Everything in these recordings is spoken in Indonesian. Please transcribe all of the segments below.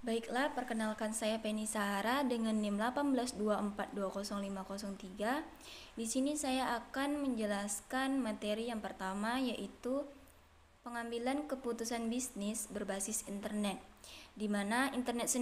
Baiklah, perkenalkan saya Penny Sahara dengan NIM 1824200503. Di sini saya akan menjelaskan materi yang pertama, yaitu pengambilan keputusan bisnis berbasis internet, di mana internet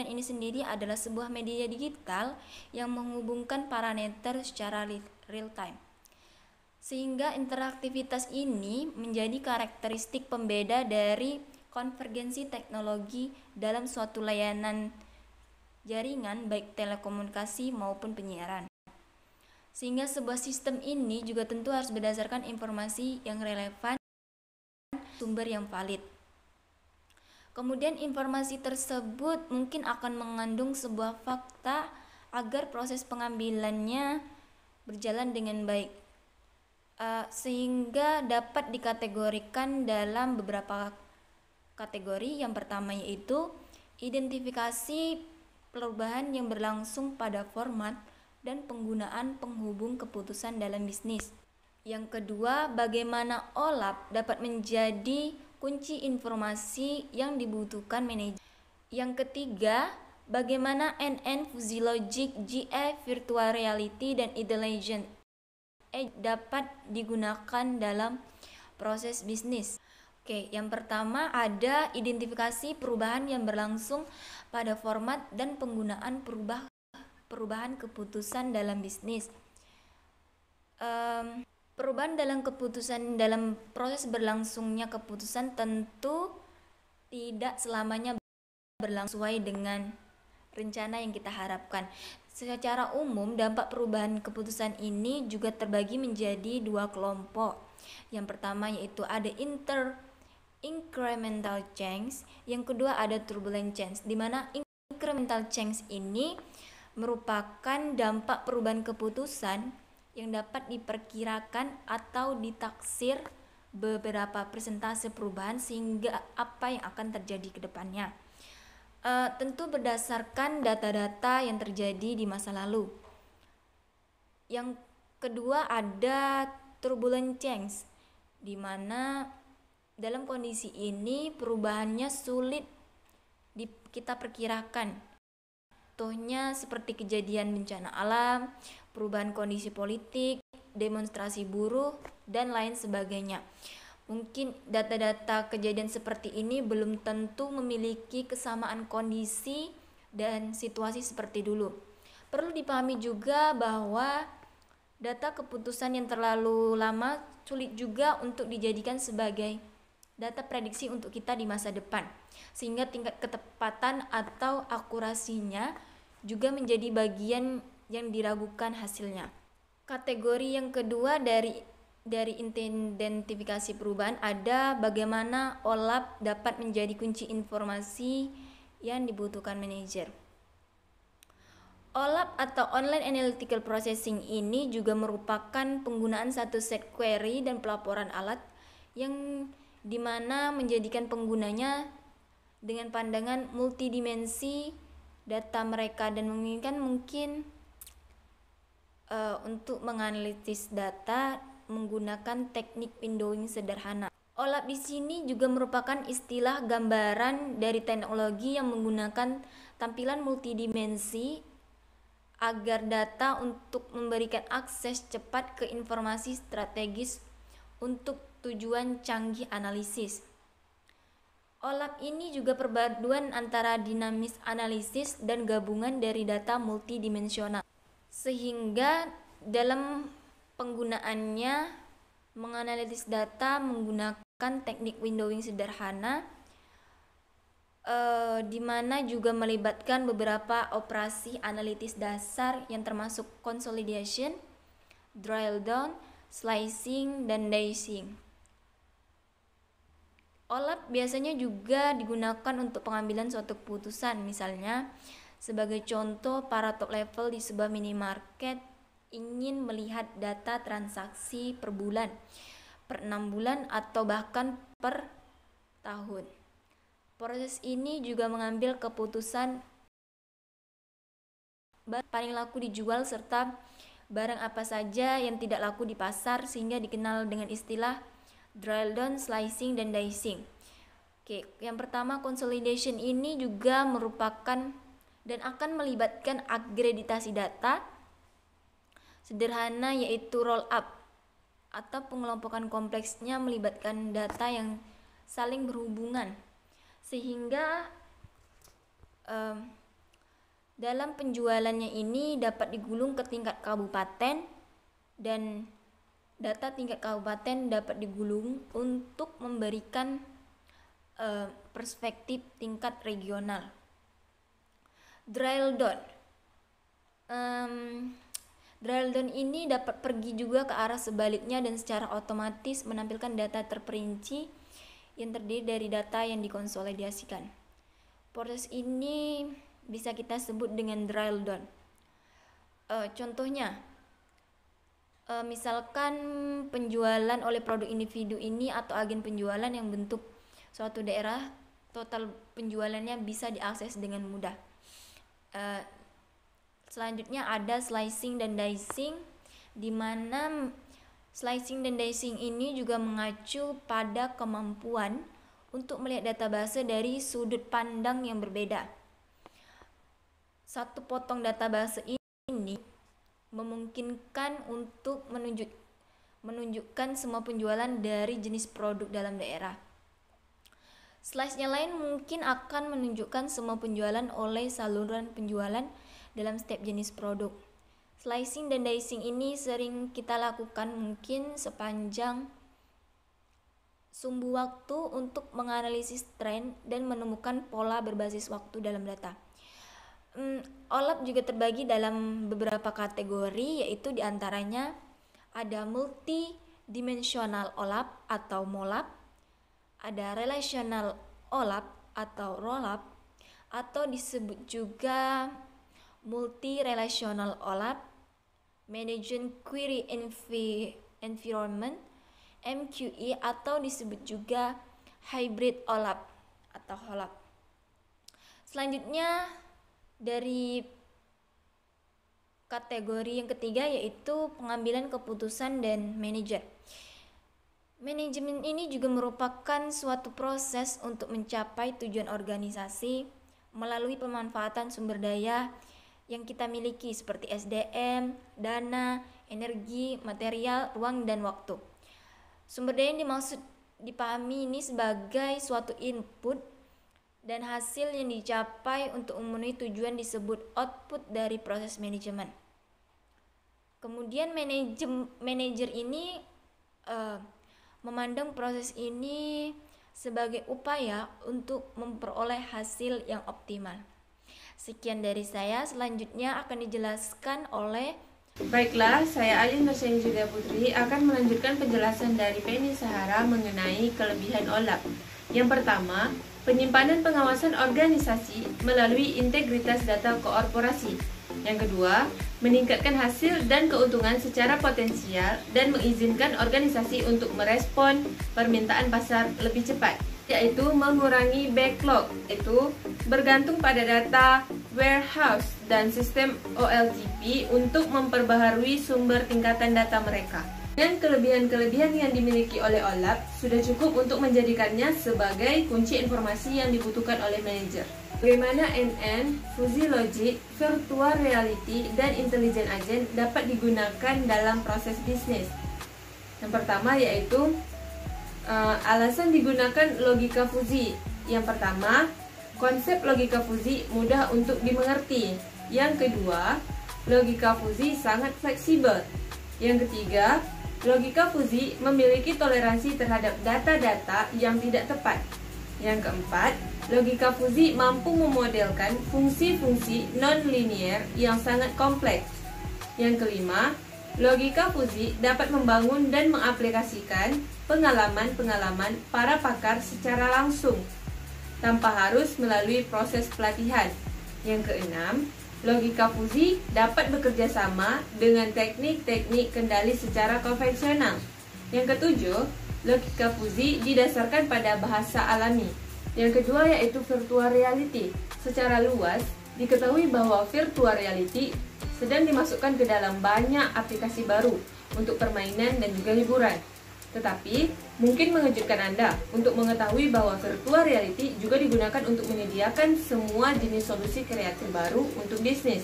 ini sendiri adalah sebuah media digital yang menghubungkan parameter secara real time. Sehingga interaktivitas ini menjadi karakteristik pembeda dari konvergensi teknologi dalam suatu layanan jaringan baik telekomunikasi maupun penyiaran. Sehingga sebuah sistem ini juga tentu harus berdasarkan informasi yang relevan, sumber yang valid. Kemudian informasi tersebut mungkin akan mengandung sebuah fakta agar proses pengambilannya berjalan dengan baik, sehingga dapat dikategorikan dalam beberapa kategori. Yang pertama yaitu identifikasi perubahan yang berlangsung pada format dan penggunaan penghubung keputusan dalam bisnis. Yang kedua, bagaimana OLAP dapat menjadi kunci informasi yang dibutuhkan manajer. Yang ketiga, bagaimana NN, Fuzzy Logic, GA, Virtual Reality, dan Intelligent dapat digunakan dalam proses bisnis. Oke, yang pertama ada identifikasi perubahan yang berlangsung pada format dan penggunaan perubahan keputusan dalam bisnis. Perubahan dalam proses berlangsungnya keputusan tentu tidak selamanya berlangsung sesuai dengan rencana yang kita harapkan. Secara umum, dampak perubahan keputusan ini juga terbagi menjadi dua kelompok. Yang pertama yaitu ada incremental change, yang kedua ada turbulent change, di mana incremental change ini merupakan dampak perubahan keputusan yang dapat diperkirakan atau ditaksir beberapa persentase perubahan sehingga apa yang akan terjadi ke depannya. Tentu berdasarkan data-data yang terjadi di masa lalu. Yang kedua ada turbulent change, di mana dalam kondisi ini perubahannya sulit kita perkirakan. Contohnya seperti kejadian bencana alam, perubahan kondisi politik, demonstrasi buruh, dan lain sebagainya. Mungkin data-data kejadian seperti ini belum tentu memiliki kesamaan kondisi dan situasi seperti dulu. Perlu dipahami juga bahwa data keputusan yang terlalu lama sulit juga untuk dijadikan sebagai data prediksi untuk kita di masa depan, sehingga tingkat ketepatan atau akurasinya juga menjadi bagian yang diragukan hasilnya. Kategori yang kedua dari identifikasi perubahan ada bagaimana OLAP dapat menjadi kunci informasi yang dibutuhkan manajer. OLAP atau Online Analytical Processing ini juga merupakan penggunaan satu set query dan pelaporan alat yang dimana menjadikan penggunanya dengan pandangan multidimensi data mereka dan menginginkan mungkin untuk menganalisis data menggunakan teknik windowing sederhana. OLAP di sini juga merupakan istilah gambaran dari teknologi yang menggunakan tampilan multidimensi agar data untuk memberikan akses cepat ke informasi strategis untuk tujuan canggih analisis. OLAP ini juga perpaduan antara dinamis analisis dan gabungan dari data multidimensional, sehingga dalam penggunaannya menganalisis data menggunakan teknik windowing sederhana, di mana juga melibatkan beberapa operasi analitis dasar yang termasuk consolidation, drill down, slicing, dan dicing. OLAP biasanya juga digunakan untuk pengambilan suatu keputusan. Misalnya, sebagai contoh, para top level di sebuah minimarket ingin melihat data transaksi per bulan, per 6 bulan, atau bahkan per tahun. Proses ini juga mengambil keputusan barang paling laku dijual serta barang apa saja yang tidak laku di pasar, sehingga dikenal dengan istilah drill down, slicing, dan dicing. Oke, yang pertama, consolidation ini juga merupakan dan akan melibatkan agregasi data sederhana, yaitu roll up atau pengelompokan kompleksnya melibatkan data yang saling berhubungan, sehingga dalam penjualannya ini dapat digulung ke tingkat kabupaten, dan data tingkat kabupaten dapat digulung untuk memberikan perspektif tingkat regional. Drill down. Drill down ini dapat pergi juga ke arah sebaliknya dan secara otomatis menampilkan data terperinci yang terdiri dari data yang dikonsolidasikan. Proses ini bisa kita sebut dengan drill down. Contohnya, misalkan penjualan oleh produk individu ini atau agen penjualan yang bentuk suatu daerah, total penjualannya bisa diakses dengan mudah. Selanjutnya ada slicing dan dicing, di mana slicing dan dicing ini juga mengacu pada kemampuan untuk melihat database dari sudut pandang yang berbeda. Satu potong database ini memungkinkan untuk menunjukkan semua penjualan dari jenis produk dalam daerah. Slice-nya lain mungkin akan menunjukkan semua penjualan oleh saluran penjualan dalam setiap jenis produk. Slicing dan dicing ini sering kita lakukan mungkin sepanjang sumbu waktu untuk menganalisis tren dan menemukan pola berbasis waktu dalam data. OLAP juga terbagi dalam beberapa kategori, yaitu diantaranya ada multidimensional OLAP atau MOLAP, ada relational OLAP atau ROLAP, atau disebut juga multi-relational OLAP, Management Query Environment, MQE, atau disebut juga hybrid OLAP atau HOLAP. Selanjutnya dari kategori yang ketiga, yaitu pengambilan keputusan dan manajer. Manajemen ini juga merupakan suatu proses untuk mencapai tujuan organisasi melalui pemanfaatan sumber daya yang kita miliki seperti SDM, dana, energi, material, ruang, dan waktu. Sumber daya yang dimaksud dipahami ini sebagai suatu input dan hasil yang dicapai untuk memenuhi tujuan disebut output dari proses manajemen. Kemudian manajer ini memandang proses ini sebagai upaya untuk memperoleh hasil yang optimal. Sekian dari saya, selanjutnya akan dijelaskan oleh... Baiklah, saya Alin Nursaini Julia Putri akan melanjutkan penjelasan dari Penny Sahara mengenai kelebihan OLAP. Yang pertama, penyimpanan pengawasan organisasi melalui integritas data korporasi. Yang kedua, meningkatkan hasil dan keuntungan secara potensial dan mengizinkan organisasi untuk merespon permintaan pasar lebih cepat, yaitu mengurangi backlog, yaitu bergantung pada data warehouse dan sistem OLTP untuk memperbaharui sumber tingkatan data mereka. Dengan kelebihan-kelebihan yang dimiliki oleh OLAP, sudah cukup untuk menjadikannya sebagai kunci informasi yang dibutuhkan oleh manajer. Bagaimana NN, Fuzzy Logic, Virtual Reality, dan Intelligent Agent dapat digunakan dalam proses bisnis? Yang pertama yaitu alasan digunakan logika Fuzzy. Yang pertama, konsep logika Fuzzy mudah untuk dimengerti. Yang kedua, logika Fuzzy sangat fleksibel. Yang ketiga, logika Fuzzy memiliki toleransi terhadap data-data yang tidak tepat. Yang keempat, logika Fuzzy mampu memodelkan fungsi-fungsi non-linear yang sangat kompleks. Yang kelima, logika Fuzzy dapat membangun dan mengaplikasikan pengalaman-pengalaman para pakar secara langsung, tanpa harus melalui proses pelatihan. Yang keenam, logika Fuzzy dapat bekerja sama dengan teknik-teknik kendali secara konvensional. Yang ketujuh, logika Fuzzy didasarkan pada bahasa alami. Yang kedua yaitu virtual reality. Secara luas, diketahui bahwa virtual reality sedang dimasukkan ke dalam banyak aplikasi baru untuk permainan dan juga hiburan. Tetapi, mungkin mengejutkan Anda untuk mengetahui bahwa virtual reality juga digunakan untuk menyediakan semua jenis solusi kreatif baru untuk bisnis.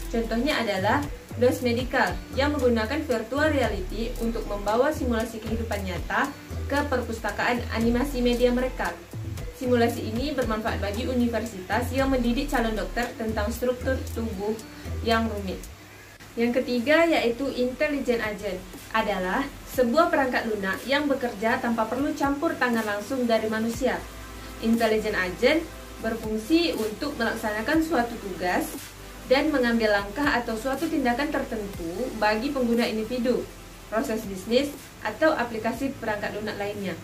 Contohnya adalah DOS Medical yang menggunakan virtual reality untuk membawa simulasi kehidupan nyata ke perpustakaan animasi media mereka. Simulasi ini bermanfaat bagi universitas yang mendidik calon dokter tentang struktur tubuh yang rumit. Yang ketiga yaitu Intelligent Agent adalah sebuah perangkat lunak yang bekerja tanpa perlu campur tangan langsung dari manusia. Intelligent Agent berfungsi untuk melaksanakan suatu tugas dan mengambil langkah atau suatu tindakan tertentu bagi pengguna individu, proses bisnis, atau aplikasi perangkat lunak lainnya.